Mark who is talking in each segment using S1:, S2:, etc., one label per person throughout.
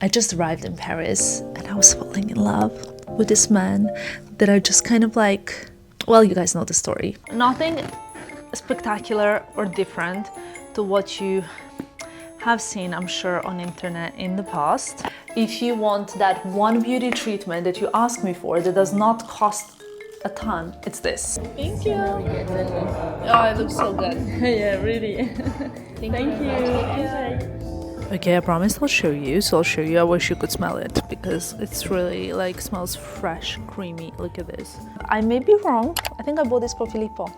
S1: I just arrived in Paris and I was falling in love with this man that I just kind of like, well, you guys know the story. Nothing spectacular or different to what you have seen, I'm sure, on internet in the past. If you want that one beauty treatment that you asked me for that does not cost a ton, it's this. Thank you. Oh, it looks so good. Yeah, really. Thank you. Okay, I promised I'll show you, so I'll show you. I wish you could smell it because it's really like smells fresh, creamy. Look at this. I may be wrong. I think I bought this for Filippo.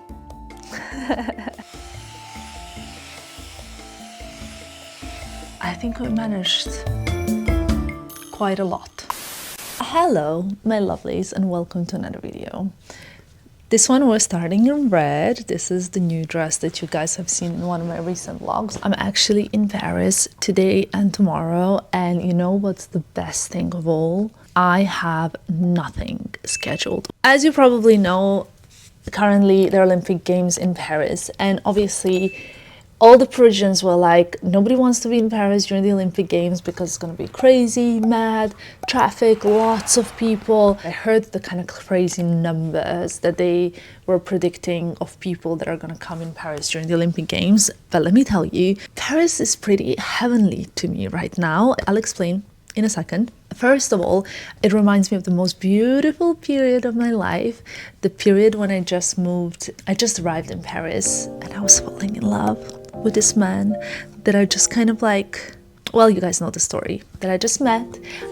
S1: I think we managed quite a lot. Hello, my lovelies, and welcome to another video. This one we're starting in red. This is the new dress that you guys have seen in one of my recent vlogs. I'm actually in Paris today and tomorrow, and you know what's the best thing of all? I have nothing scheduled. As you probably know, currently there are Olympic Games in Paris, and obviously all the Parisians were like, nobody wants to be in Paris during the Olympic Games because it's going to be crazy, mad, traffic, lots of people. I heard the kind of crazy numbers that they were predicting of people that are going to come in Paris during the Olympic Games. But let me tell you, Paris is pretty heavenly to me right now. I'll explain in a second. First of all, it reminds me of the most beautiful period of my life, the period when I just arrived in Paris and I was falling in love with this man that I just kind of like, well, you guys know the story, that I just met,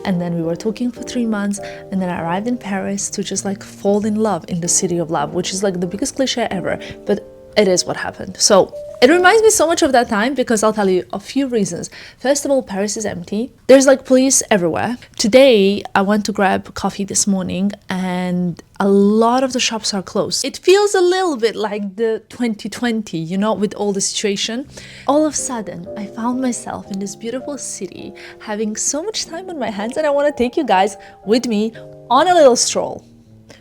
S1: and then we were talking for 3 months, and then I arrived in Paris to just like fall in love in the city of love, which is like the biggest cliche ever, but it is what happened. So it reminds me so much of that time because I'll tell you a few reasons. First of all, Paris is empty. There's like police everywhere. Today, I went to grab coffee this morning and a lot of the shops are closed. It feels a little bit like the 2020, you know, with all the situation. All of a sudden, I found myself in this beautiful city having so much time on my hands, and I want to take you guys with me on a little stroll.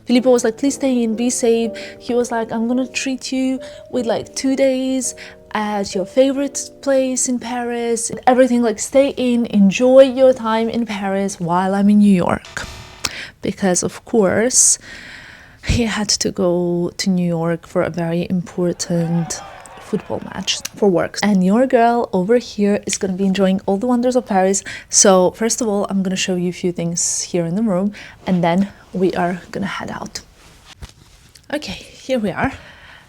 S1: Filippo was like, please stay in, be safe. He was like, I'm gonna treat you with like 2 days at your favorite place in Paris. Everything, like, stay in, enjoy your time in Paris while I'm in New York. Because of course, he had to go to New York for a very important football match for work. And your girl over here is going to be enjoying all the wonders of Paris. So first of all, I'm going to show you a few things here in the room, and then we are going to head out. Okay, here we are.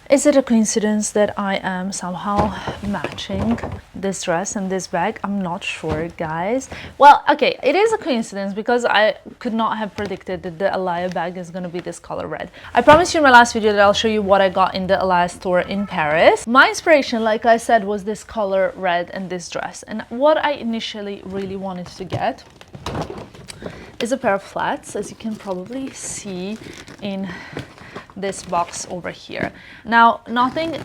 S1: Is it a coincidence that I am somehow matching this dress and this bag? I'm not sure, guys. Well, okay, it is a coincidence because I could not have predicted that the Alaia bag is going to be this color red. I promised you in my last video that I'll show you what I got in the Alaia store in Paris. My inspiration, like I said, was this color red and this dress. And what I initially really wanted to get is a pair of flats, as you can probably see in this box over here. Now, nothing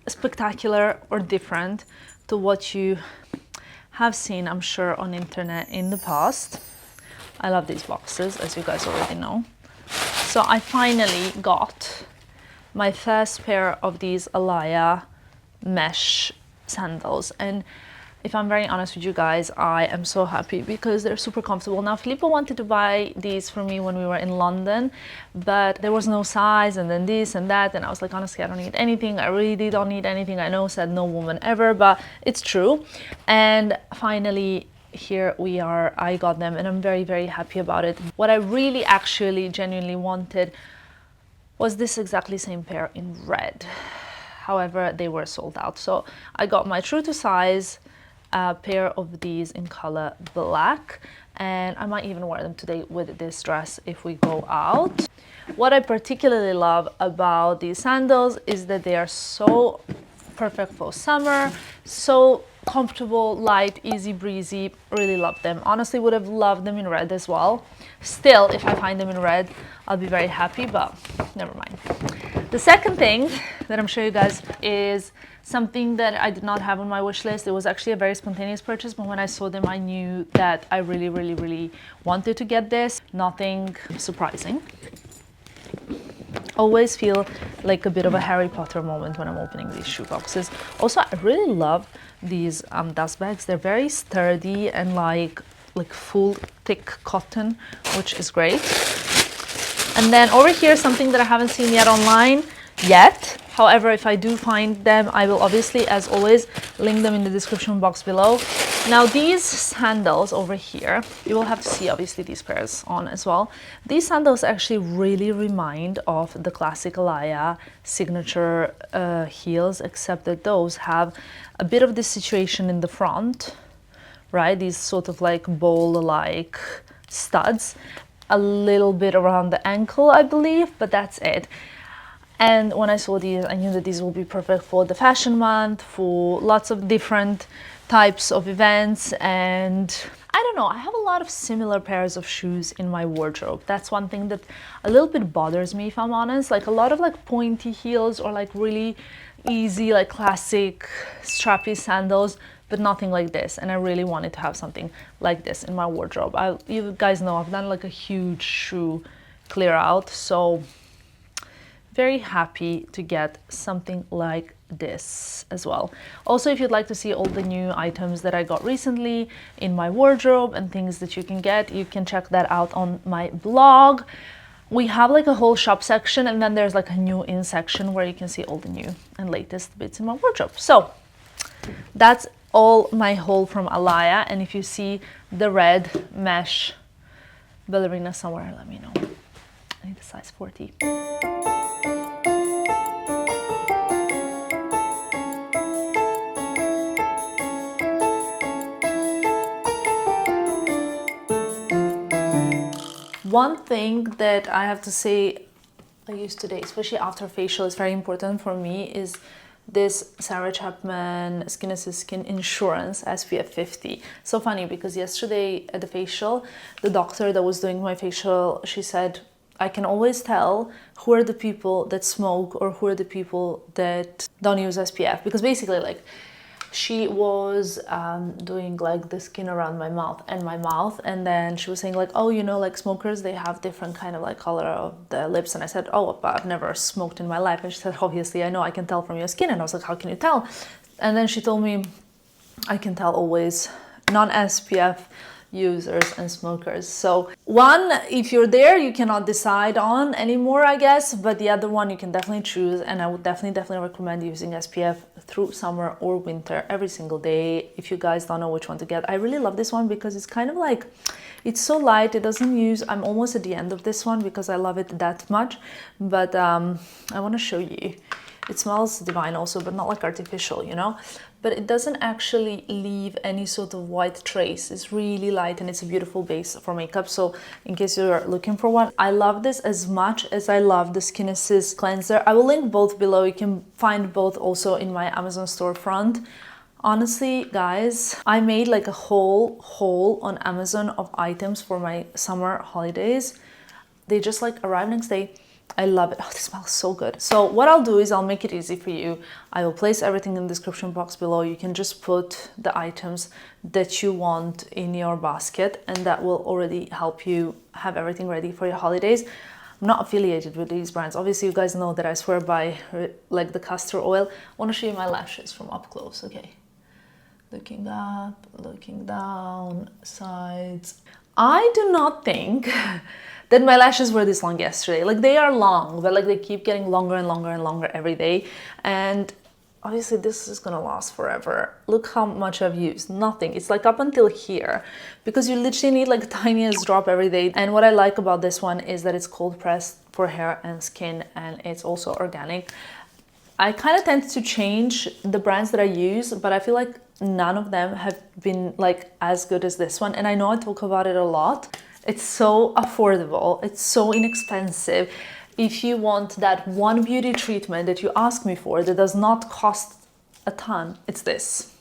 S1: spectacular or different to what you have seen, I'm sure, on internet in the past. I love these boxes, as you guys already know. So I finally got my first pair of these Alaia mesh sandals, and if I'm very honest with you guys, I am so happy because they're super comfortable. Now, Filippo wanted to buy these for me when we were in London, but there was no size, and then this and that, and I was like, honestly, I don't need anything. I really don't need anything. I know, said no woman ever, but it's true. And finally, here we are. I got them, and I'm very, very happy about it. What I really actually genuinely wanted was this exactly same pair in red. However, they were sold out. So I got my true to size pair of these in color black, and I might even wear them today with this dress if we go out. What I particularly love about these sandals is that they are so perfect for summer, so comfortable, light, easy breezy. Really love them. Honestly, would have loved them in red as well. Still, if I find them in red, I'll be very happy, but never mind. The second thing that I'm showing you guys is something that I did not have on my wish list. It was actually a very spontaneous purchase, but when I saw them, I knew that I really, really, really wanted to get this. Nothing surprising. Always feel like a bit of a Harry Potter moment when I'm opening these shoe boxes. Also, I really love these dust bags. They're very sturdy and like like full thick cotton, which is great. And then over here, something that I haven't seen yet online yet. However, if I do find them, I will obviously, as always, link them in the description box below. Now these sandals over here, you will have to see obviously these pairs on as well. These sandals actually really remind of the classic Alaia signature heels, except that those have a bit of this situation in the front, right? These sort of like bowl-like studs, a little bit around the ankle, I believe, but that's it. And when I saw these, I knew that these will be perfect for the fashion month, for lots of different types of events. And I don't know, I have a lot of similar pairs of shoes in my wardrobe. That's one thing that a little bit bothers me, if I'm honest. Like a lot of like pointy heels or like really easy, like classic strappy sandals, but nothing like this. And I really wanted to have something like this in my wardrobe. You guys know I've done like a huge shoe clear out, so very happy to get something like this as well. Also, if you'd like to see all the new items that I got recently in my wardrobe and things that you can get, you can check that out on my blog. We have like a whole shop section, and then there's like a new in section where you can see all the new and latest bits in my wardrobe. So that's all my haul from Alaia. And if you see the red mesh ballerina somewhere, let me know. I need a size 40. One thing that I have to say I use today, especially after facial, is very important for me, is this Sarah Chapman Skin Assist Skin Insurance SPF 50. So funny, because yesterday at the facial, the doctor that was doing my facial, she said, I can always tell who are the people that smoke or who are the people that don't use SPF. Because basically, like, she was doing like the skin around my mouth, and then she was saying like, oh, you know, like smokers, they have different kind of like color of the lips. And I said, oh, but I've never smoked in my life. And she said, obviously I know, I can tell from your skin. And I was like, how can you tell? And then she told me, I can tell always non-SPF users and smokers. So one, if you're there, you cannot decide on anymore, I guess, but the other one you can definitely choose. And I would definitely recommend using SPF through summer or winter every single day. If you guys don't know which one to get, I really love this one because it's kind of like, it's so light, it doesn't use, I'm almost at the end of this one because I love it that much, but I want to show you. It smells divine also, but not like artificial, you know? But it doesn't actually leave any sort of white trace. It's really light and it's a beautiful base for makeup. So in case you're looking for one, I love this as much as I love the Skin Assist cleanser. I will link both below. You can find both also in my Amazon storefront. Honestly, guys, I made like a whole haul on Amazon of items for my summer holidays. They just like arrive next day. I love it. Oh, this smells so good. So what I'll do is I'll make it easy for you. I will place everything in the description box below. You can just put the items that you want in your basket, and that will already help you have everything ready for your holidays. I'm not affiliated with these brands. Obviously, you guys know that I swear by like the castor oil. I want to show you my lashes from up close. Okay. Looking up, looking down, sides. I do not think that my lashes were this long yesterday. Like, they are long, but like they keep getting longer and longer and longer every day. And obviously this is gonna last forever. Look how much I've used. Nothing. It's like up until here, because you literally need like the tiniest drop every day. And what I like about this one is that it's cold pressed for hair and skin, and it's also organic. I kind of tend to change the brands that I use, but I feel like none of them have been like as good as this one. And I know I talk about it a lot. It's so affordable. It's so inexpensive. If you want that one beauty treatment that you ask me for that does not cost a ton, it's this.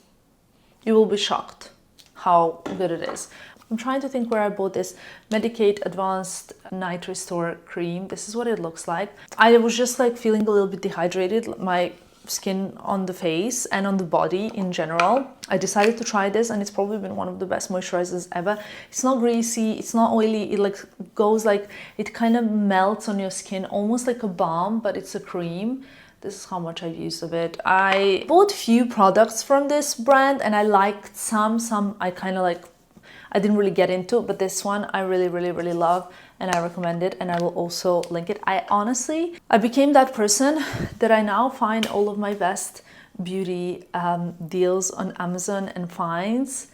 S1: You will be shocked how good it is. I'm trying to think where I bought this Medicate Advanced Night Restore Cream. This is what it looks like. I was just like feeling a little bit dehydrated, my skin on the face and on the body in general. I decided to try this, and it's probably been one of the best moisturizers ever. It's not greasy, it's not oily, it like goes like, it kind of melts on your skin, almost like a balm, but it's a cream. This is how much I've used of it. I bought few products from this brand and I liked some I kind of like, I didn't really get into, but this one I really love and I recommend it, and I will also link it. I became that person that I now find all of my best beauty deals on Amazon and finds,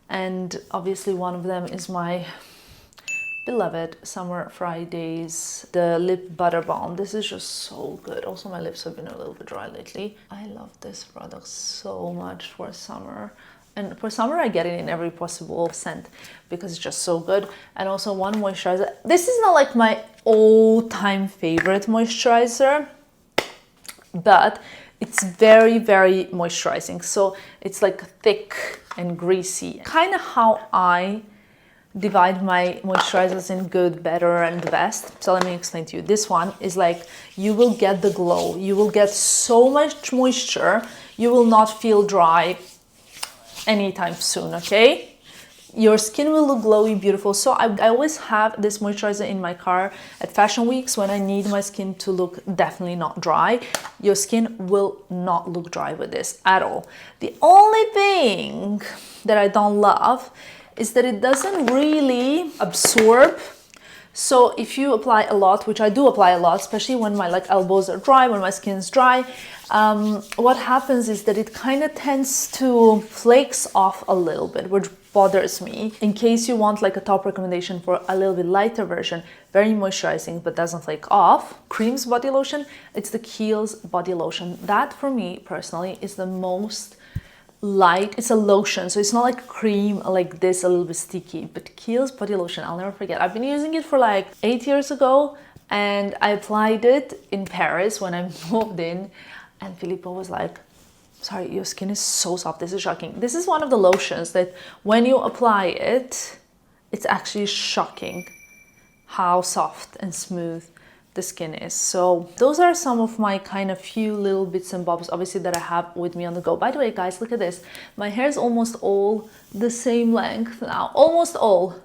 S1: and obviously one of them is my beloved Summer Fridays, the lip butter balm. This is just so good. Also my lips have been a little bit dry lately. I love this product so much for summer, and for summer I get it in every possible scent because it's just so good. And also one moisturizer. This is not like my all-time favorite moisturizer, but it's very moisturizing. So it's like thick and greasy, kind of how I divide my moisturizers in good, better, and best. So let me explain to you. This one is like, you will get the glow, you will get so much moisture, you will not feel dry anytime soon, okay? Your skin will look glowy, beautiful. So I always have this moisturizer in my car at fashion weeks when I need my skin to look definitely not dry. Your skin will not look dry with this at all. The only thing that I don't love is that it doesn't really absorb. So if you apply a lot, which I do apply a lot, especially when my elbows are dry, when my skin's dry, what happens is that it kind of tends to flakes off a little bit, which bothers me. In case you want like a top recommendation for a little bit lighter version, very moisturizing but doesn't flake off, Cream's body lotion, it's the Kiehl's body lotion. That for me personally is the most light. It's a lotion, so it's not like cream like this, a little bit sticky, but Kiehl's body lotion, I'll never forget. I've been using it for like 8 years ago, and I applied it in Paris when I moved in, and Filippo was like, sorry, your skin is so soft, this is shocking. This is one of the lotions that when you apply it, it's actually shocking how soft and smooth the skin is. So those are some of my kind of few little bits and bobs, obviously, that I have with me on the go. By the way, guys, look at this. My hair is almost all the same length now, almost all.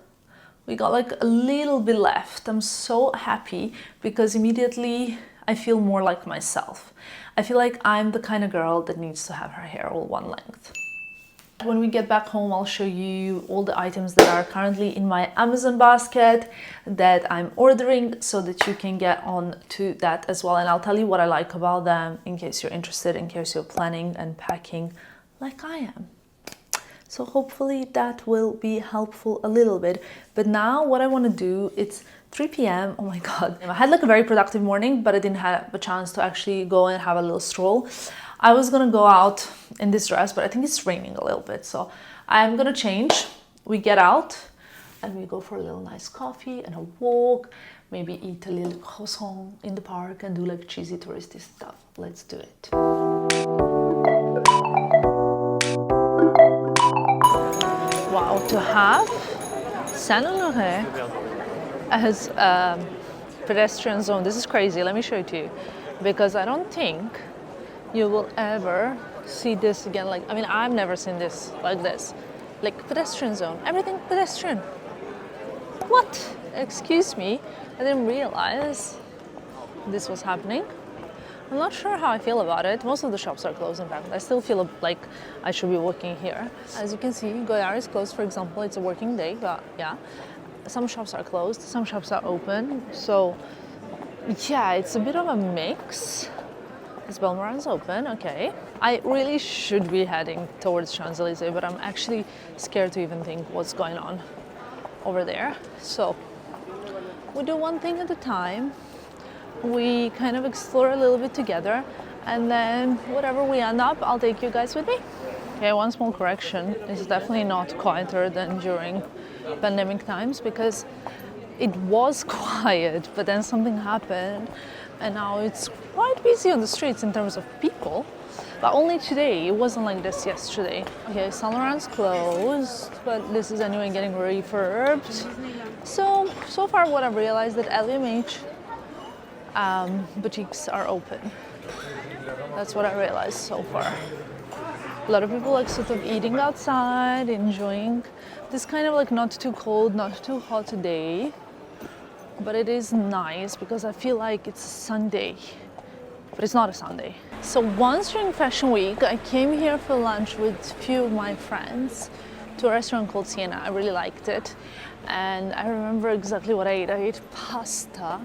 S1: We got like a little bit left. I'm so happy because immediately I feel more like myself. I feel like I'm the kind of girl that needs to have her hair all one length. When we get back home, I'll show you all the items that are currently in my Amazon basket that I'm ordering so that you can get on to that as well. And I'll tell you what I like about them in case you're interested, in case you're planning and packing like I am. So hopefully that will be helpful a little bit. But now what I want to do, it's 3 p.m. Oh my God. I had like a very productive morning, but I didn't have a chance to actually go and have a little stroll. I was gonna go out in this dress, but I think it's raining a little bit. So I'm gonna change. We get out and we go for a little nice coffee and a walk, maybe eat a little croissant in the park and do like cheesy touristy stuff. Let's do it. Wow, to have Saint-Honoré as a pedestrian zone, this is crazy. Let me show it to you, because I don't think you will ever see this again. Like, I mean, I've never seen this like this. Like pedestrian zone, everything pedestrian. What? Excuse me, I didn't realize this was happening. I'm not sure how I feel about it. Most of the shops are closed, in fact. I still feel like I should be walking here. As you can see, Goyard is closed, for example. It's a working day, but yeah. Some shops are closed, some shops are open. So yeah, it's a bit of a mix. Is Belmoran's open? Okay. I really should be heading towards Champs-Élysées, but I'm actually scared to even think what's going on over there. So we do one thing at a time. We kind of explore a little bit together, and then whatever we end up, I'll take you guys with me. Okay, one small correction. It's definitely not quieter than during pandemic times, because it was quiet, but then something happened and now it's quite busy on the streets in terms of people, but only today. It wasn't like this yesterday. Okay, Saint Laurent's closed, but this is anyway getting refurbed. So far what I've realized that LVMH boutiques are open. That's what I realized so far. A lot of people like sort of eating outside, enjoying this kind of like not too cold, not too hot day. But it is nice because I feel like it's a Sunday, but it's not a Sunday. So once during Fashion Week, I came here for lunch with a few of my friends to a restaurant called Siena. I really liked it, and I remember exactly what I ate. I ate pasta,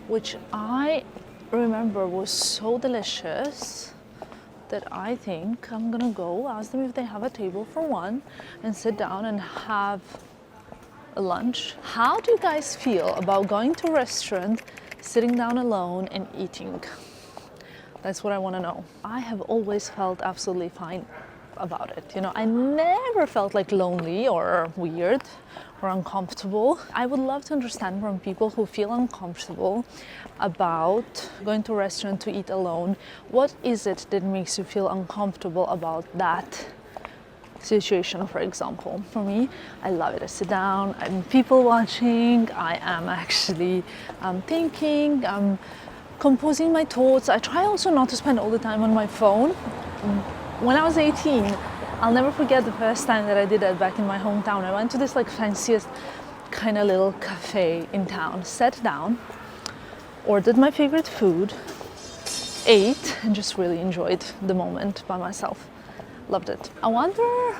S1: which I remember was so delicious that I think I'm gonna go ask them if they have a table for one and sit down and have a lunch. How do you guys feel about going to a restaurant, sitting down alone and eating? That's what I want to know. I have always felt absolutely fine about it. You know, I never felt like lonely or weird or uncomfortable. I would love to understand from people who feel uncomfortable about going to a restaurant to eat alone. What is it that makes you feel uncomfortable about that situation, for example? For me, I love it. I sit down, I'm people watching, I am actually thinking, I'm composing my thoughts. I try also not to spend all the time on my phone. When I was 18, I'll never forget the first time that I did that back in my hometown. I went to this like fanciest kind of little cafe in town, sat down, ordered my favorite food, ate, and just really enjoyed the moment by myself. Loved it. I wonder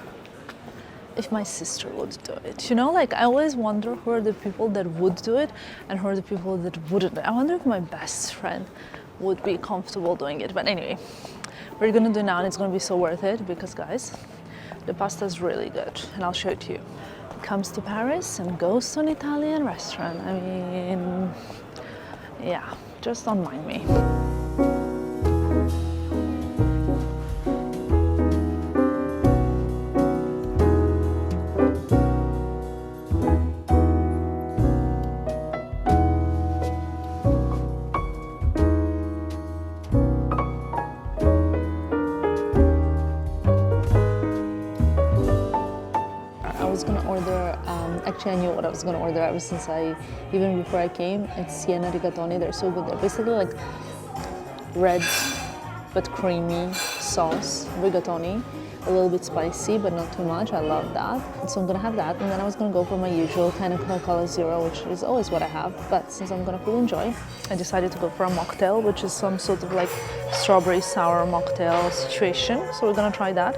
S1: if my sister would do it. You know, like I always wonder who are the people that would do it and who are the people that wouldn't. I wonder if my best friend would be comfortable doing it. But anyway, we're gonna do now, and it's gonna be so worth it because, guys, the pasta is really good, and I'll show it to you. Comes to Paris and goes to an Italian restaurant. I mean, yeah, just don't mind me. Actually, I knew what I was going to order ever since even before I came. It's Siena rigatoni. They're so good. They're basically like red but creamy sauce rigatoni, a little bit spicy but not too much. I love that. So I'm going to have that, and then I was going to go for my usual kind of Coca-Cola Zero, which is always what I have. But since I'm going to fully enjoy, I decided to go for a mocktail, which is some sort of like strawberry sour mocktail situation. So we're going to try that.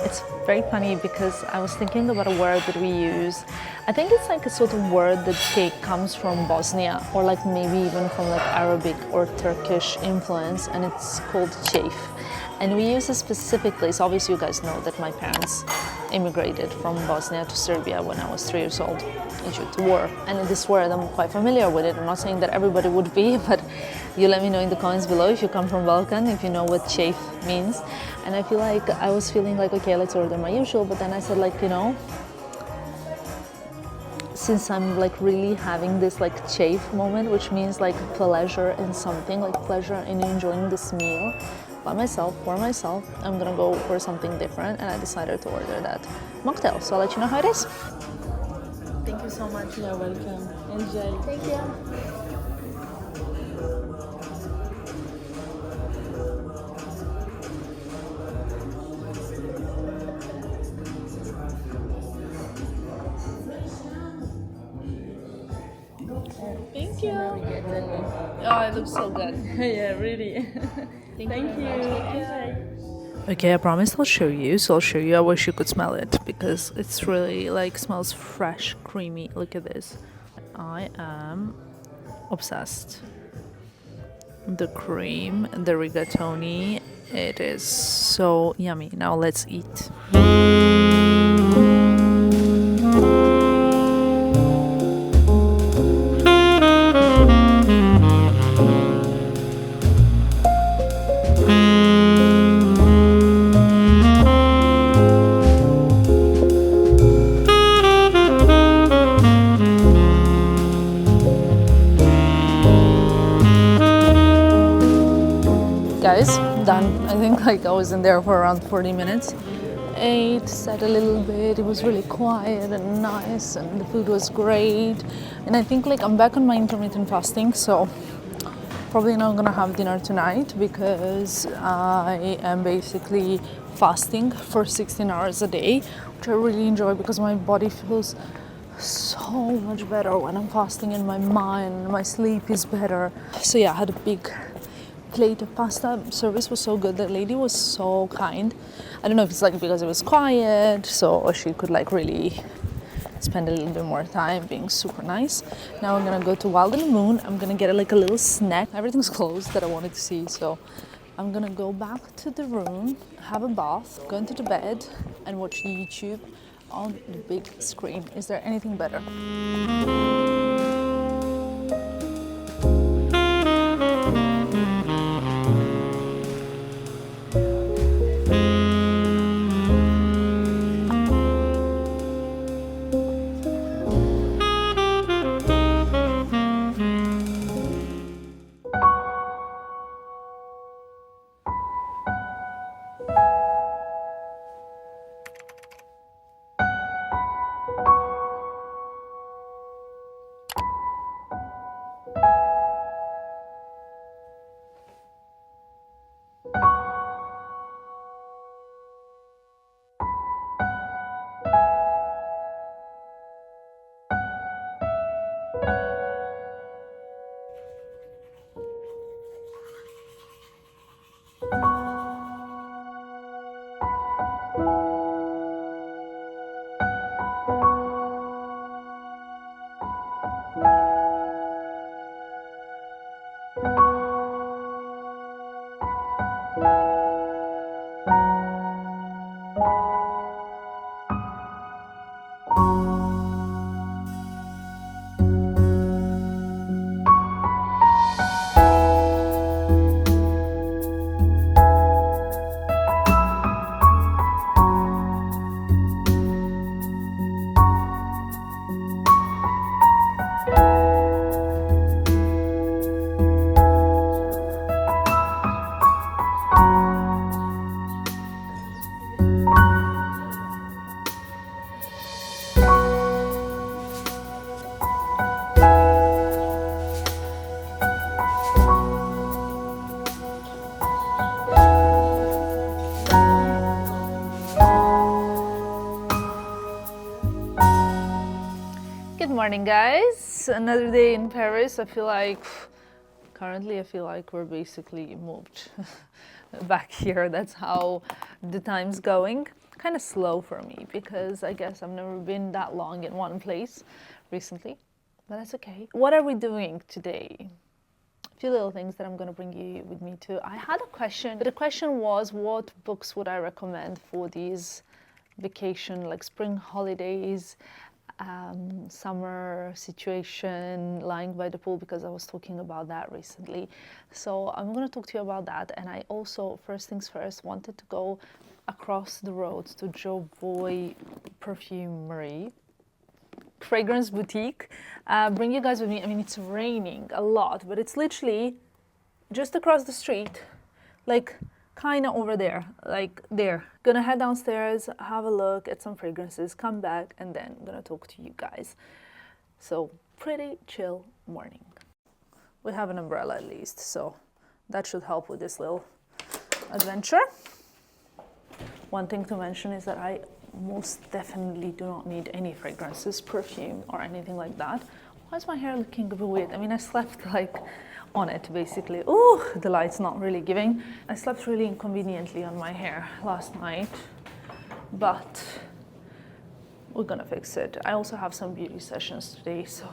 S1: It's very funny because I was thinking about a word that we use. I think it's like a sort of word that comes from Bosnia, or like maybe even from like Arabic or Turkish influence, and it's called chafe. And we use it specifically, so obviously you guys know that my parents immigrated from Bosnia to Serbia when I was 3 years old due to war. And this word, I'm quite familiar with it. I'm not saying that everybody would be, but you let me know in the comments below if you come from Balkan, if you know what chafe means. And I feel like I was feeling like, okay, let's order my usual, but then I said like, you know, since I'm like really having this like chafe moment, which means like pleasure in something, like pleasure in enjoying this meal by myself, for myself, I'm gonna go for something different, and I decided to order that mocktail. So I'll let you know how it is. Thank you so much.
S2: You're welcome. Enjoy.
S1: Thank you. Thank you. Oh, it looks so good.
S2: Yeah, really. Thank you.
S1: Enjoy. Okay, I promised I'll show you, so I'll show you. I wish you could smell it because it's really like smells fresh, creamy. Look at this. I am obsessed. The cream, the rigatoni, it is so yummy. Now let's eat. Guys, done. I think like I was in there for around 40 minutes. Ate, sat a little bit. It was really quiet and nice, and the food was great. And I think like I'm back on my intermittent fasting, so probably not gonna have dinner tonight because I am basically fasting for 16 hours a day, which I really enjoy because my body feels so much better when I'm fasting, and my mind, my sleep is better. So yeah, I had a big plate of pasta. Service was so good. The lady was so kind. I don't know if it's like because it was quiet, so she could like really spend a little bit more time being super nice. Now I'm gonna go to Wild and Moon. I'm gonna get like a little snack. Everything's closed that I wanted to see, so I'm gonna go back to the room, have a bath, go into the bed, and watch YouTube on the big screen. Is there anything better? Good morning, guys. Another day in Paris. I feel like we're basically moved back here. That's how the time's going. Kind of slow for me because I guess I've never been that long in one place recently, but that's okay. What are we doing today? A few little things that I'm going to bring you with me too. I had a question. The question was, what books would I recommend for these vacation, like spring holidays, summer situation, lying by the pool, because I was talking about that recently. So I'm going to talk to you about that. And I also, first things first, wanted to go across the road to JEWELLERY Perfumery, fragrance boutique. Bring you guys with me. I mean, it's raining a lot, but it's literally just across the street, like kind of over there, like there. Gonna head downstairs, have a look at some fragrances, come back, and then I'm gonna talk to you guys. So pretty chill morning. We have an umbrella at least, so that should help with this little adventure. One thing to mention is that I most definitely do not need any fragrances, perfume, or anything like that. Why is my hair looking a bit weird? I mean, I slept like on it basically. Ooh, the light's not really giving. I slept really inconveniently on my hair last night, but we're gonna fix it. I also have some beauty sessions today, so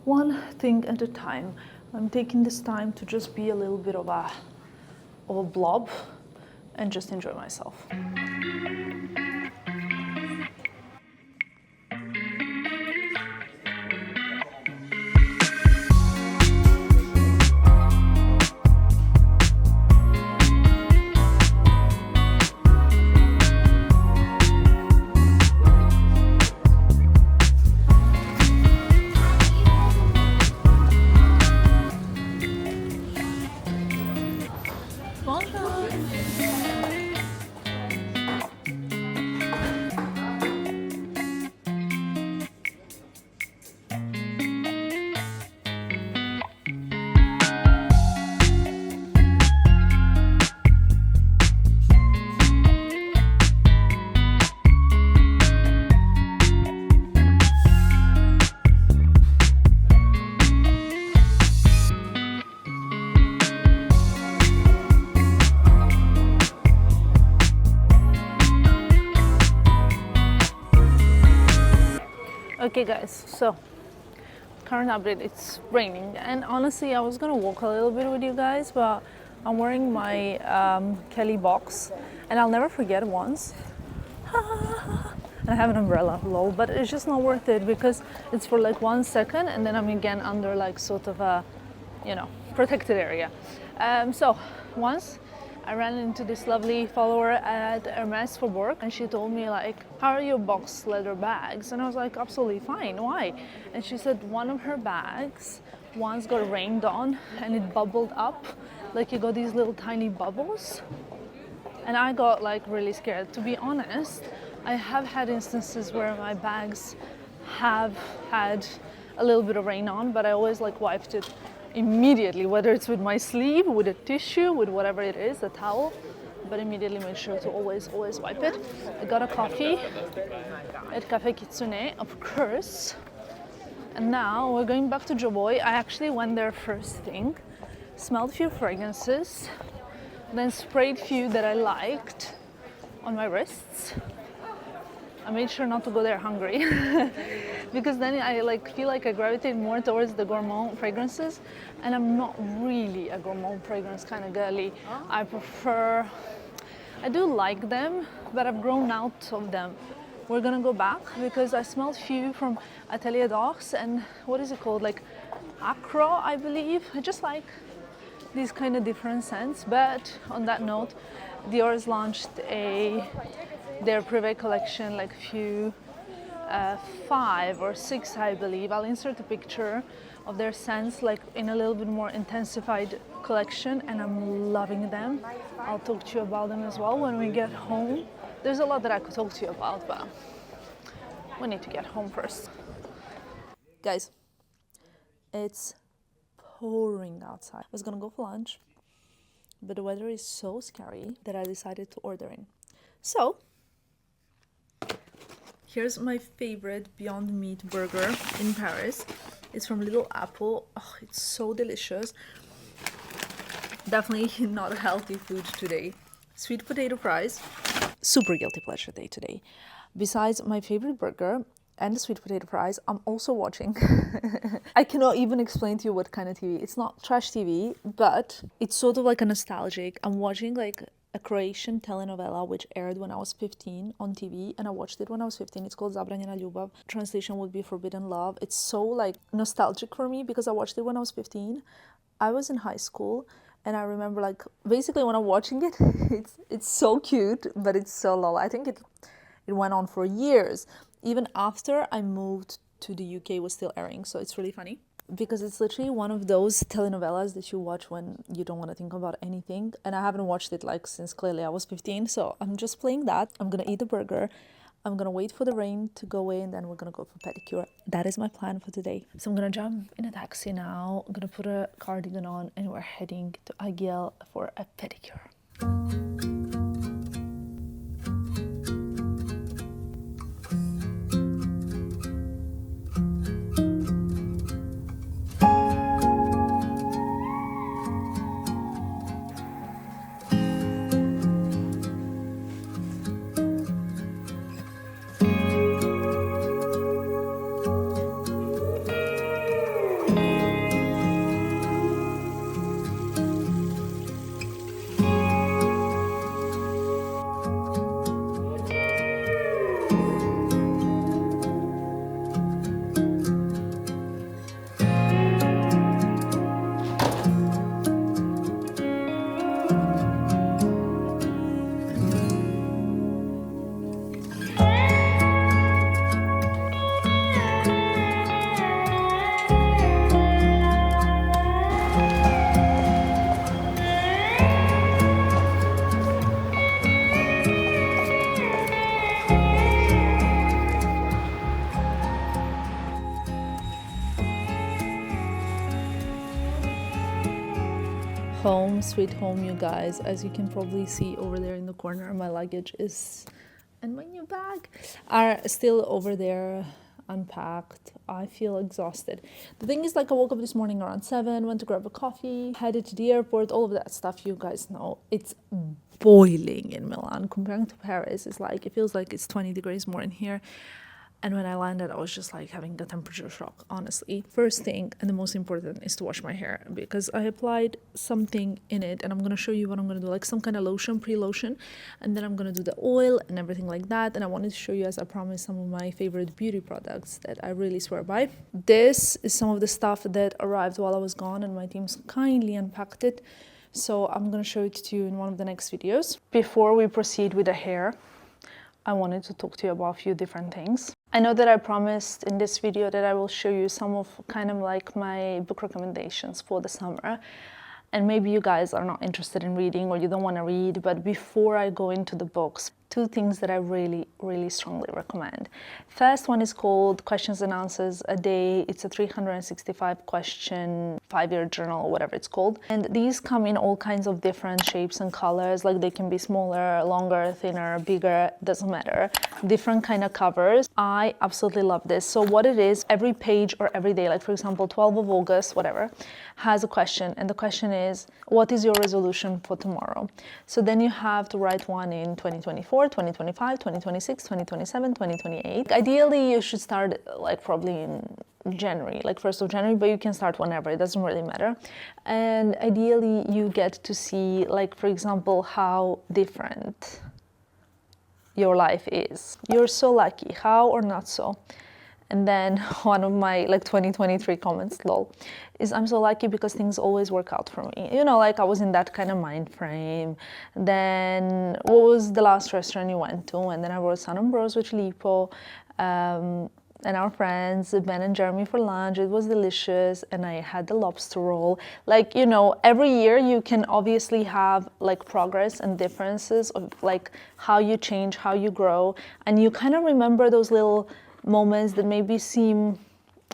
S1: one thing at a time. I'm taking this time to just be a little bit of a blob and just enjoy myself. Okay guys, so current update, it's raining, and honestly I was gonna walk a little bit with you guys, but I'm wearing my Kelly box and I'll never forget once. And I have an umbrella, lol, but it's just not worth it because it's for like 1 second and then I'm again under like sort of a, you know, protected area. So once I ran into this lovely follower at Hermes for work, and she told me like, how are your box leather bags? And I was like, absolutely fine, why? And she said one of her bags once got rained on and it bubbled up, like you got these little tiny bubbles. And I got like really scared. To be honest, I have had instances where my bags have had a little bit of rain on, but I always like wiped it immediately, whether it's with my sleeve, with a tissue, with whatever it is, a towel, but immediately make sure to always wipe it. I got a coffee at Cafe Kitsune, of course, and now we're going back to Joboy. I actually went there first thing, smelled a few fragrances, then sprayed a few that I liked on my wrists. I made sure not to go there hungry because then I like feel like I gravitate more towards the gourmand fragrances, and I'm not really a gourmand fragrance kind of girly. I do like them, but I've grown out of them. We're gonna go back because I smelled few from Atelier d'Ors and what is it called, like Acro, I believe. I just like these kind of different scents. But on that note, Dior's launched their Privé collection, like few 5 or 6 I believe. I'll insert a picture of their scents like in a little bit more intensified collection, and I'm loving them. I'll talk to you about them as well when we get home. There's a lot that I could talk to you about, but we need to get home first. Guys, it's pouring outside. I was gonna go for lunch, but the weather is so scary that I decided to order in. So here's my favorite Beyond Meat burger in Paris. It's from Little Apple. Oh, it's so delicious. Definitely not a healthy food today. Sweet potato fries. Super guilty pleasure day today. Besides my favorite burger and the sweet potato fries, I'm also watching. I cannot even explain to you what kind of TV. It's not trash TV, but it's sort of like a nostalgic. I'm watching like a Croatian telenovela which aired when I was 15 on TV, and I watched it when I was 15. It's called Zabranjena ljubav. Translation would be Forbidden Love. It's so like nostalgic for me because I watched it when I was 15. I was in high school, and I remember like basically when I'm watching it, it's so cute, but it's so low. I think it went on for years. Even after I moved to the UK, it was still airing, so it's really funny. Because it's literally one of those telenovelas that you watch when you don't want to think about anything. And I haven't watched it like since clearly I was 15. So I'm just playing that. I'm going to eat the burger. I'm going to wait for the rain to go away, and then we're going to go for pedicure. That is my plan for today. So I'm going to jump in a taxi now. I'm going to put a cardigan on, and we're heading to Aguiel for a pedicure. Home, sweet home, you guys. As you can probably see over there in the corner, my luggage is, and my new bag are still over there unpacked. I feel exhausted. The thing is, like, I woke up this morning around 7, went to grab a coffee, headed to the airport, all of that stuff. You guys know it's boiling in Milan. Comparing to Paris, it's like, it feels like it's 20 degrees more in here. And when I landed, I was just like having a temperature shock, honestly. First thing, and the most important, is to wash my hair, because I applied something in it, and I'm gonna show you what I'm gonna do, like some kind of lotion, pre-lotion, and then I'm gonna do the oil and everything like that. And I wanted to show you, as I promised, some of my favorite beauty products that I really swear by. This is some of the stuff that arrived while I was gone, and my team's kindly unpacked it. So I'm gonna show it to you in one of the next videos. Before we proceed with the hair, I wanted to talk to you about a few different things. I know that I promised in this video that I will show you some of kind of like my book recommendations for the summer. And maybe you guys are not interested in reading, or you don't want to read, but before I go into the books, two things that I really, really strongly recommend. First one is called Questions and Answers a Day. It's a 365 question 5-year journal, or whatever it's called. And these come in all kinds of different shapes and colors. Like they can be smaller, longer, thinner, bigger, doesn't matter. Different kind of covers. I absolutely love this. So what it is, every page or every day, like for example, 12th of August, whatever, has a question. And the question is, what is your resolution for tomorrow? So then you have to write one in 2024, 2025, 2026, 2027, 2028. Ideally, you should start like probably in January, like 1st of January, but you can start whenever, it doesn't really matter. And ideally, you get to see, like, for example, how different your life is. You're so lucky, how or not so? And then one of my like 2023 comments, lol, is I'm so lucky because things always work out for me. You know, like I was in that kind of mind frame. Then what was the last restaurant you went to? And then I wrote San Ambrose with Lipo, and our friends, Ben and Jeremy, for lunch. It was delicious. And I had the lobster roll. Like, you know, every year you can obviously have like progress and differences of like how you change, how you grow. And you kind of remember those little moments that maybe seem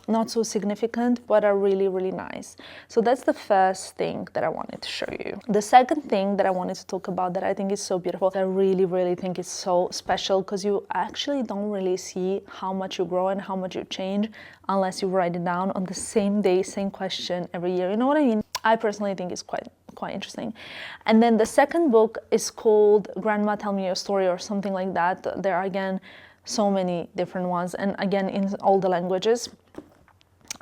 S1: not so significant, but are really, really nice. So that's the first thing that I wanted to show you. The second thing that I wanted to talk about that I think is so beautiful, I really, really think is so special, because you actually don't really see how much you grow and how much you change unless you write it down on the same day, same question every year. You know what I mean? I personally think it's quite interesting. And then the second book is called Grandma Tell Me Your Story, or something like that. There are, again, so many different ones, and again in all the languages.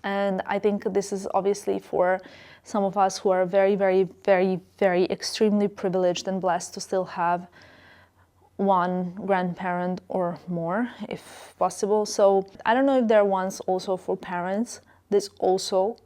S1: And I think this is obviously for some of us who are very, very, very, very extremely privileged and blessed to still have one grandparent or more, if possible. So I don't know if there are ones also for parents. This also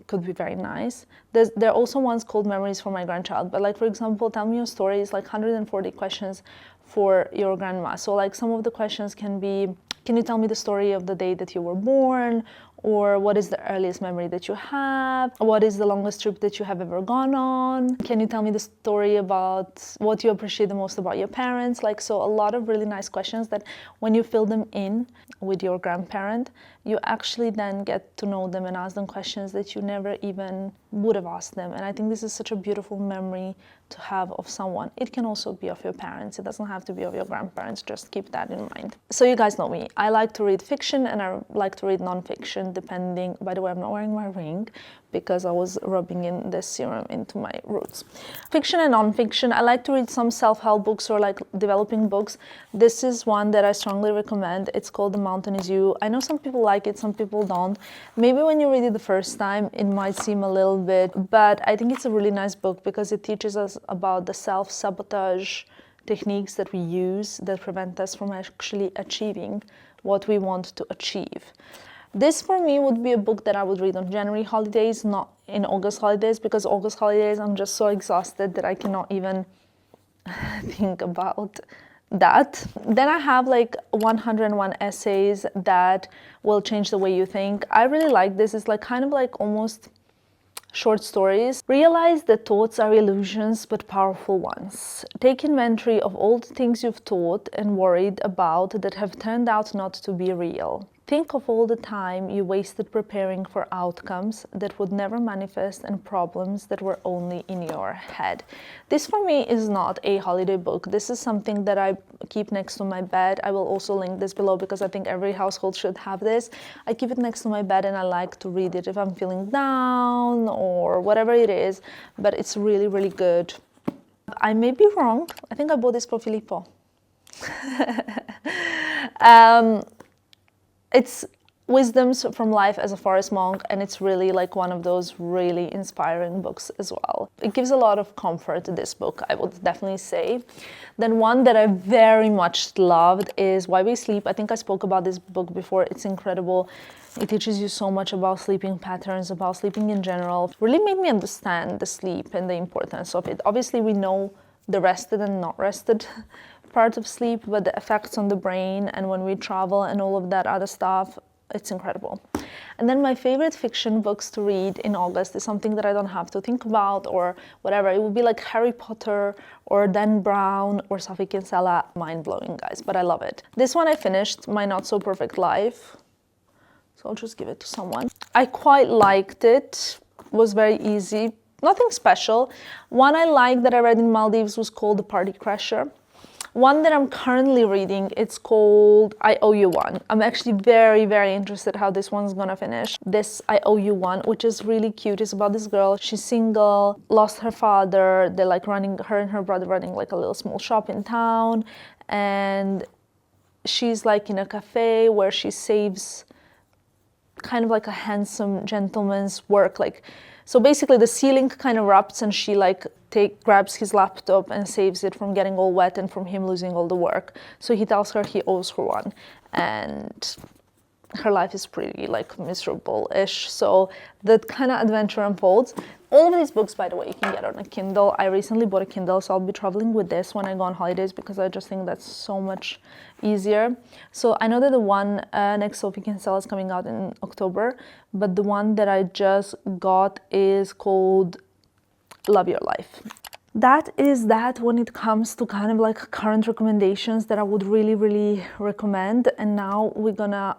S1: could be very nice. There are also ones called Memories for My Grandchild. But like, for example, Tell Me Your Story is like 140 questions for your grandma. So like some of the questions can be, can you tell me the story of the day that you were born? Or what is the earliest memory that you have? What is the longest trip that you have ever gone on? Can you tell me the story about what you appreciate the most about your parents? Like, so a lot of really nice questions that when you fill them in with your grandparent, you actually then get to know them and ask them questions that you never even would have asked them. And I think this is such a beautiful memory to have of someone. It can also be of your parents. It doesn't have to be of your grandparents. Just keep that in mind. So you guys know me. I like to read fiction and I like to read non-fiction, depending. By the way, I'm not wearing my ring because I was rubbing in this serum into my roots. Fiction and non-fiction. I like to read some self-help books or like developing books. This is one that I strongly recommend. It's called The Mountain Is You. I know some people like it, some people don't. Maybe when you read it the first time, it might seem a little bit, but I think it's a really nice book because it teaches us about the self-sabotage techniques that we use that prevent us from actually achieving what we want to achieve. This for me would be a book that I would read on January holidays, not in August holidays, because August holidays I'm just so exhausted that I cannot even think about that. Then I have like 101 essays that will change the way you think. I really like this. It's like kind of like almost short stories. Realize that thoughts are illusions, but powerful ones. Take inventory of all the things you've thought and worried about that have turned out not to be real. Think of all the time you wasted preparing for outcomes that would never manifest and problems that were only in your head. This for me is not a holiday book. This is something that I keep next to my bed. I will also link this below because I think every household should have this. I keep it next to my bed and I like to read it if I'm feeling down or whatever it is, but it's really, really good. I may be wrong. I think I bought this for Filippo. It's wisdoms from life as a forest monk, and it's really like one of those really inspiring books as well. It gives a lot of comfort, this book, I would definitely say. Then one that I very much loved is Why We Sleep. I think I spoke about this book before. It's incredible. It teaches you so much about sleeping patterns, about sleeping in general. It really made me understand the sleep and the importance of it. Obviously, we know the rested and not rested part of sleep, but the effects on the brain and when we travel and all of that other stuff, it's incredible. And then my favorite fiction books to read in August is something that I don't have to think about or whatever. It would be like Harry Potter or Dan Brown or Sophie Kinsella. Mind-blowing, guys, but I love it. This one I finished, My Not So Perfect Life. So I'll just give it to someone. I quite liked it. It was very easy. Nothing special. One I liked that I read in Maldives was called The Party Crasher. One that I'm currently reading, it's called I Owe You One. I'm actually very, very interested how this one's gonna finish. This I Owe You One, which is really cute, is about this girl. She's single, lost her father. They're like running, her and her brother running like a little small shop in town. And she's like in a cafe where she saves kind of like a handsome gentleman's work. Like, so basically the ceiling kind of erupts and she like grabs his laptop and saves it from getting all wet and from him losing all the work. So he tells her he owes her one, and her life is pretty like miserable-ish. So that kind of adventure unfolds. All of these books, by the way, you can get on a Kindle. I recently bought a Kindle, so I'll be traveling with this when I go on holidays because I just think that's so much easier. So I know that the one next Sophie Kinsella is coming out in October, but the one that I just got is called Love Your Life. That is that when it comes to kind of like current recommendations that I would really, really recommend. And now we're gonna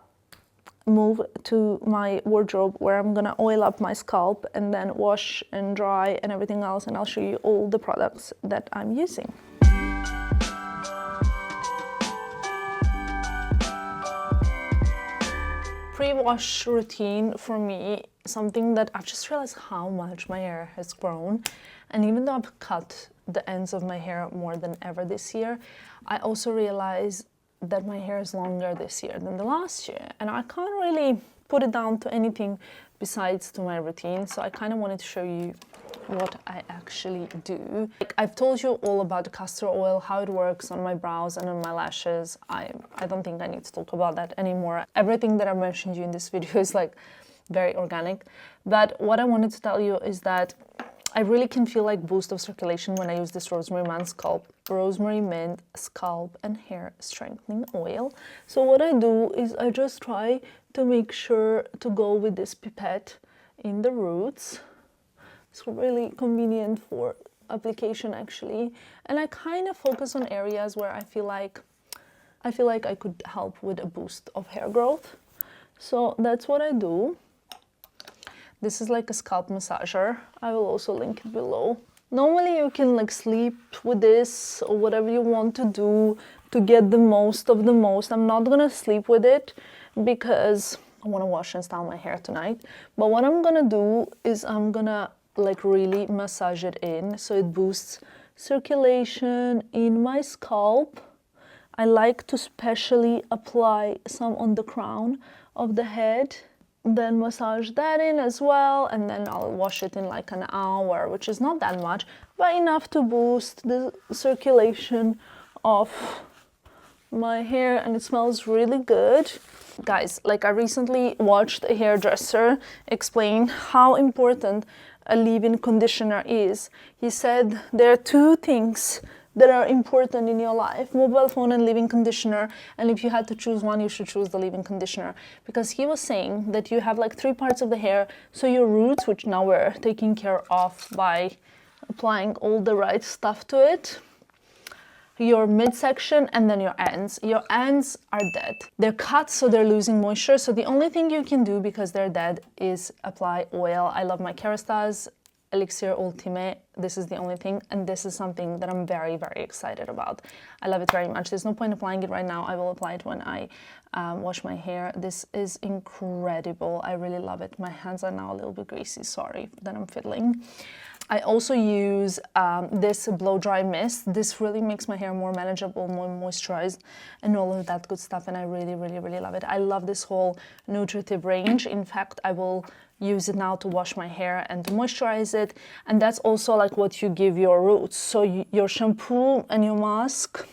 S1: move to my wardrobe where I'm gonna oil up my scalp and then wash and dry and everything else, and I'll show you all the products that I'm using. Pre-wash routine for me, something that I've just realized how much my hair has grown, and even though I've cut the ends of my hair more than ever this year, I also realized that my hair is longer this year than the last year, and I can't really put it down to anything besides to my routine. So I kind of wanted to show you what I actually do. Like, I've told you all about the castor oil, how it works on my brows and on my lashes. I don't think I need to talk about that anymore. Everything that I mentioned you in this video is like very organic. But what I wanted to tell you is that I really can feel like boost of circulation when I use this Rosemary Mint Scalp and Hair Strengthening Oil. So what I do is I just try to make sure to go with this pipette in the roots. It's really convenient for application actually. And I kind of focus on areas where I feel like I could help with a boost of hair growth. So that's what I do. This is like a scalp massager. I will also link it below. Normally you can like sleep with this or whatever you want to do to get the most of the most. I'm not gonna sleep with it because I want to wash and style my hair tonight. But what I'm gonna do is I'm gonna like really massage it in so it boosts circulation in my scalp. I like to specially apply some on the crown of the head, then massage that in as well, and then I'll wash it in like an hour, which is not that much, but enough to boost the circulation of my hair, and it smells really good. Guys, like I recently watched a hairdresser explain how important a leave-in conditioner is. He said there are two things that are important in your life: mobile phone and leave-in conditioner. And if you had to choose one, you should choose the leave-in conditioner, because he was saying that you have like 3 parts of the hair. So your roots, which now we're taking care of by applying all the right stuff to it, your midsection, and then your ends. Your ends are dead. They're cut, so they're losing moisture. So the only thing you can do, because they're dead, is apply oil. I love my Kerastase Elixir Ultimate. This is the only thing, and this is something that I'm very, very excited about. I love it very much. There's no point applying it right now. I will apply it when I wash my hair. This is incredible. I really love it. My hands are now a little bit greasy. Sorry that I'm fiddling. I also use this blow dry mist. This really makes my hair more manageable, more moisturized, and all of that good stuff, and I really, really, really love it. I love this whole nutritive range. In fact, I will use it now to wash my hair and to moisturize it, and that's also like what you give your roots. So your shampoo and your mask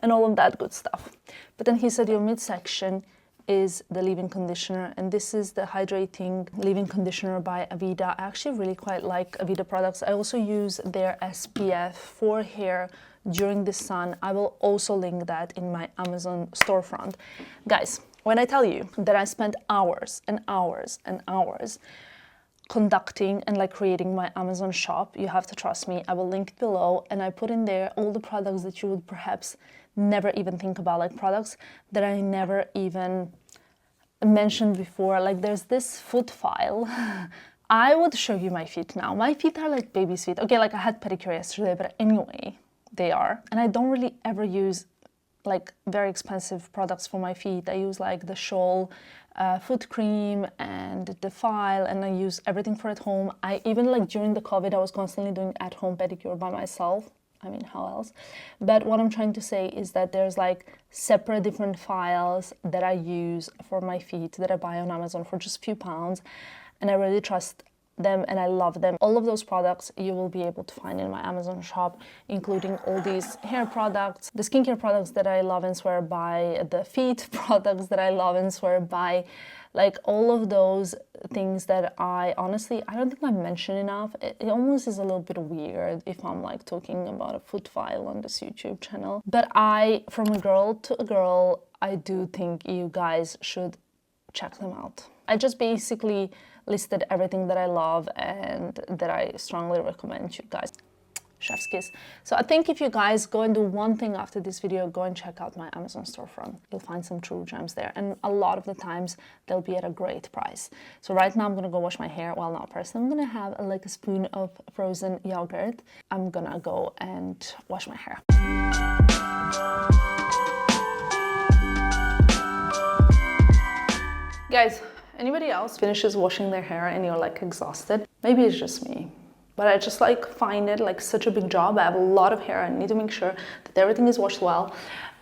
S1: and all of that good stuff. But then he said your midsection is the leave-in conditioner, and this is the hydrating leave-in conditioner by Aveda. I actually really quite like Aveda products. I also use their SPF for hair during the sun. I will also link that in my Amazon storefront. Guys, when I tell you that I spent hours and hours and hours conducting and like creating my Amazon shop, you have to trust me. I will link it below, and I put in there all the products that you would perhaps never even think about, like products that I never even mentioned before. Like there's this foot file. I would show you my feet now. My feet are like baby's feet. Okay, like I had pedicure yesterday, but anyway, they are. And I don't really ever use like very expensive products for my feet. I use like the Scholl foot cream and the file, and I use everything for at home. I even like during the COVID, I was constantly doing at home pedicure by myself. I mean, how else? But what I'm trying to say is that there's like separate different files that I use for my feet that I buy on Amazon for just a few pounds, and I really trust them and I love them. All of those products you will be able to find in my Amazon shop, including all these hair products, the skincare products that I love and swear by, the feet products that I love and swear by, like all of those things that I honestly, I don't think I mention enough. It almost is a little bit weird if I'm like talking about a foot file on this YouTube channel. But from a girl to a girl, I do think you guys should check them out. I just basically listed everything that I love and that I strongly recommend you guys. Chef's kiss. So I think if you guys go and do one thing after this video, go and check out my Amazon storefront. You'll find some true gems there, and a lot of the times they'll be at a great price. So right now I'm gonna go wash my hair. Well, not personally, I'm gonna have like a spoon of frozen yogurt. I'm gonna go and wash my hair. Guys, anybody else finishes washing their hair and you're like exhausted? Maybe it's just me, but I just like find it like such a big job. I have a lot of hair. I need to make sure that everything is washed well.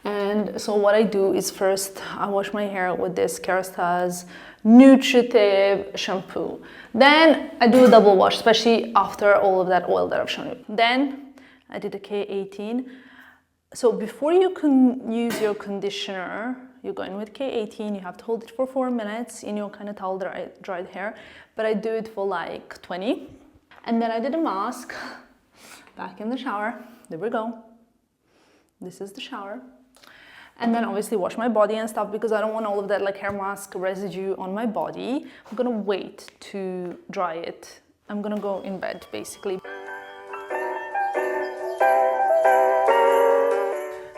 S1: And so what I do is first I wash my hair with this Kerasta's nutritive shampoo. Then I do a double wash, especially after all of that oil that I've shown you. Then I did a K18. So before you can use your conditioner, you go in with K18, you have to hold it for 4 minutes in your kind of towel dried hair, but I do it for like 20. And then I did a mask back in the shower. There we go. This is the shower. And then obviously wash my body and stuff because I don't want all of that like hair mask residue on my body. I'm gonna wait to dry it. I'm gonna go in bed basically.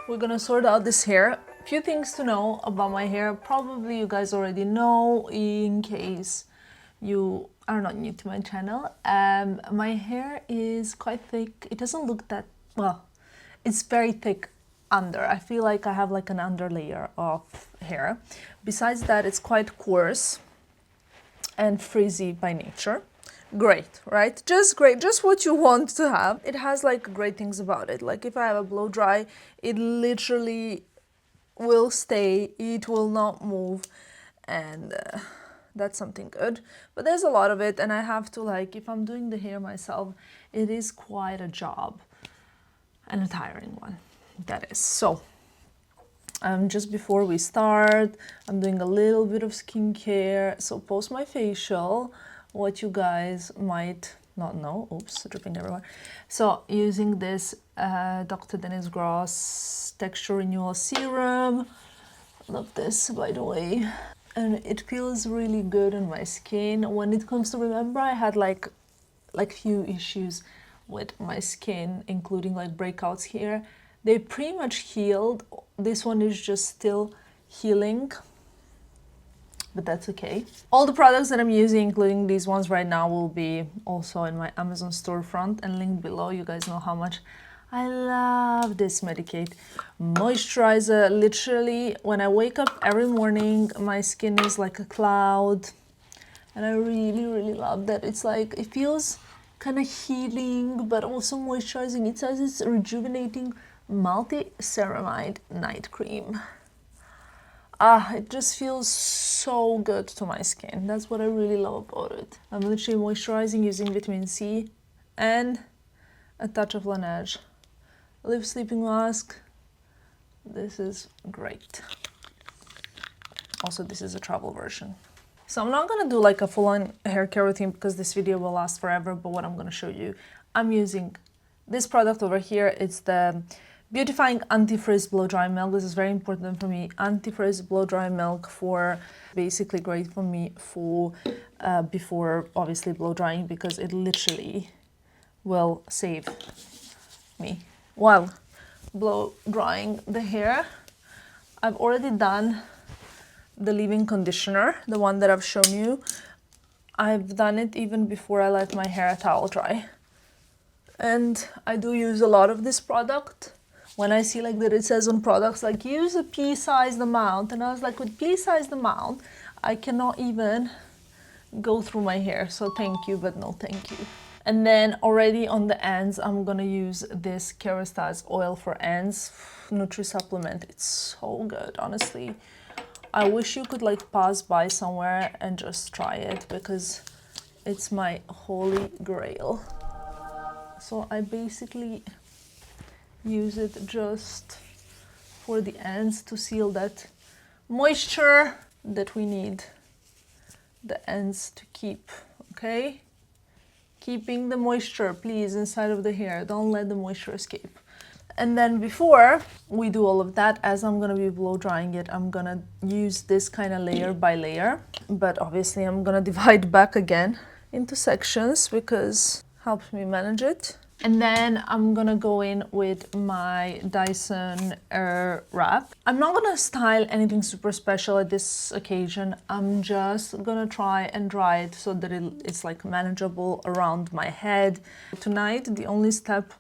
S1: We're gonna sort out this hair. Few things to know about my hair. Probably you guys already know in case you are not new to my channel. My hair is quite thick. It doesn't look that, well, it's very thick under. I feel like I have like an under layer of hair. Besides that, it's quite coarse and frizzy by nature. Great, right? Just great, just what you want to have. It has like great things about it. Like if I have a blow dry, it literally will stay, it will not move, and that's something good. But there's a lot of it, and I have to like, if I'm doing the hair myself, it is quite a job and a tiring one, that is. So just before we start, I'm doing a little bit of skincare. So post my facial, what you guys might not know. Oops, dripping everywhere. So using this Dr. Dennis Gross Texture Renewal Serum. Love this, by the way. And it feels really good on my skin. When it comes to, remember I had like few issues with my skin, including like breakouts here. They pretty much healed. This one is just still healing. but that's okay. All the products that I'm using, including these ones right now, will be also in my Amazon storefront and linked below. You guys know how much I love this Medicate moisturizer. Literally, when I wake up every morning, my skin is like a cloud. And I really, really love that. It's like, it feels kind of healing, but also moisturizing. It says it's rejuvenating multi-ceramide night cream. It just feels so good to my skin. That's what I really love about it. I'm literally moisturizing using vitamin C and a touch of Laneige. Lip sleeping mask. This is great. Also, this is a travel version. So I'm not gonna do like a full-on hair care routine because this video will last forever, but what I'm gonna show you, I'm using this product over here. It's the Beautifying Anti-Frizz Blow Dry Milk. This is very important for me. Anti-Frizz Blow Dry Milk for basically great for me for before obviously blow drying, because it literally will save me while blow drying the hair. I've already done the leave-in conditioner, the one that I've shown you. I've done it even before I let my hair towel dry. And I do use a lot of this product. When I see like that it says on products like use a pea-sized amount, and I was like, with pea-sized amount, I cannot even go through my hair. So thank you, but no thank you. And then already on the ends, I'm gonna use this Kerastase oil for ends Nutri supplement. It's so good, honestly. I wish you could like pass by somewhere and just try it, because it's my holy grail. So I basically use it just for the ends to seal that moisture that we need the ends to keep, okay? Keeping the moisture, please, inside of the hair. Don't let the moisture escape. And then before we do all of that, as I'm gonna be blow drying it, I'm gonna use this kind of layer by layer, but obviously I'm gonna divide back again into sections because it helps me manage it. And then I'm gonna go in with my Dyson Air Wrap. I'm not gonna style anything super special at this occasion. I'm just gonna try and dry it so that it's like manageable around my head. Tonight, the only step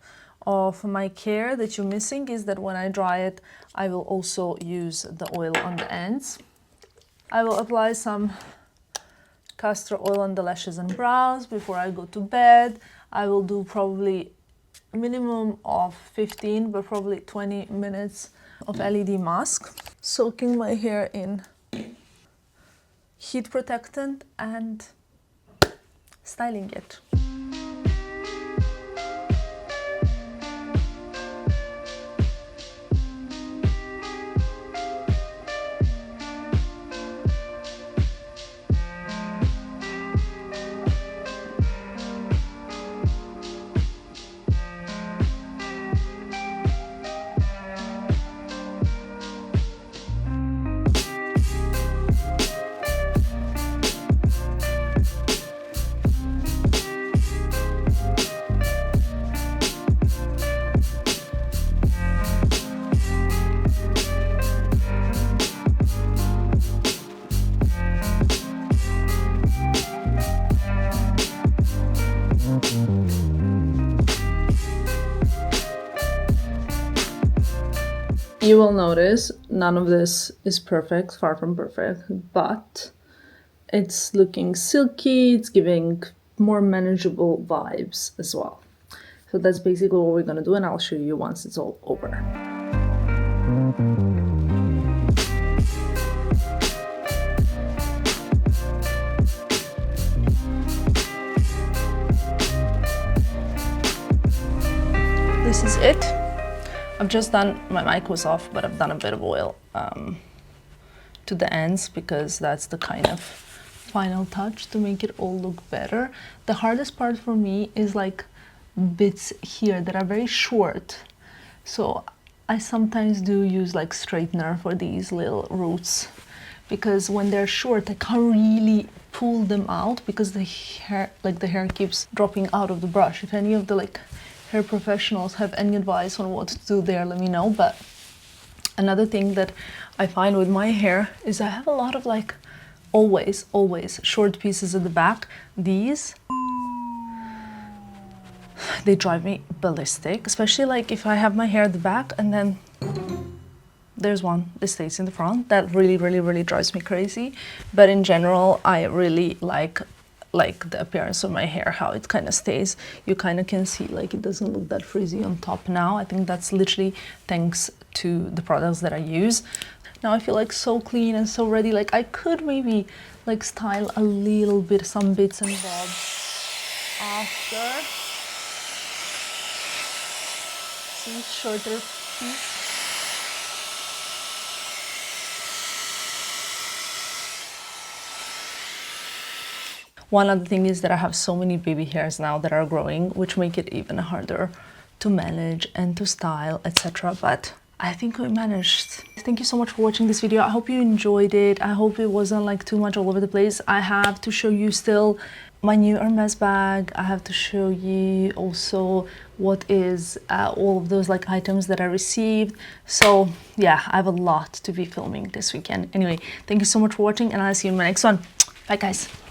S1: of my care that you're missing is that when I dry it, I will also use the oil on the ends. I will apply some castor oil on the lashes and brows before I go to bed. I will do probably a minimum of 15, but probably 20 minutes of LED mask, soaking my hair in heat protectant and styling it. You will notice none of this is perfect, far from perfect, but it's looking silky, it's giving more manageable vibes as well. So that's basically what we're gonna do, and I'll show you once it's all over. This is it. I've just done, my mic was off, but I've done a bit of oil to the ends because that's the kind of final touch to make it all look better. The hardest part for me is like bits here that are very short. So I sometimes do use like straightener for these little roots, because when they're short, I can't really pull them out because the hair keeps dropping out of the brush. If any of the hair professionals have any advice on what to do there, let me know. But another thing that I find with my hair is I have a lot of always short pieces at the back. These, they drive me ballistic, especially like if I have my hair at the back and then there's one that stays in the front. That really drives me crazy. But in general, I really like the appearance of my hair, how it kind of stays. You kind of can see like it doesn't look that frizzy on top now. I think that's literally thanks to the products that I use. Now I feel like so clean and so ready. Like I could maybe like style a little bit, some bits and bobs after. See, shorter piece. One other thing is that I have so many baby hairs now that are growing, which make it even harder to manage and to style, etc. But I think we managed. Thank you so much for watching this video. I hope you enjoyed it. I hope it wasn't like too much all over the place. I have to show you still my new Hermes bag. I have to show you also what is all of those like items that I received. So yeah, I have a lot to be filming this weekend. Anyway, thank you so much for watching and I'll see you in my next one. Bye guys.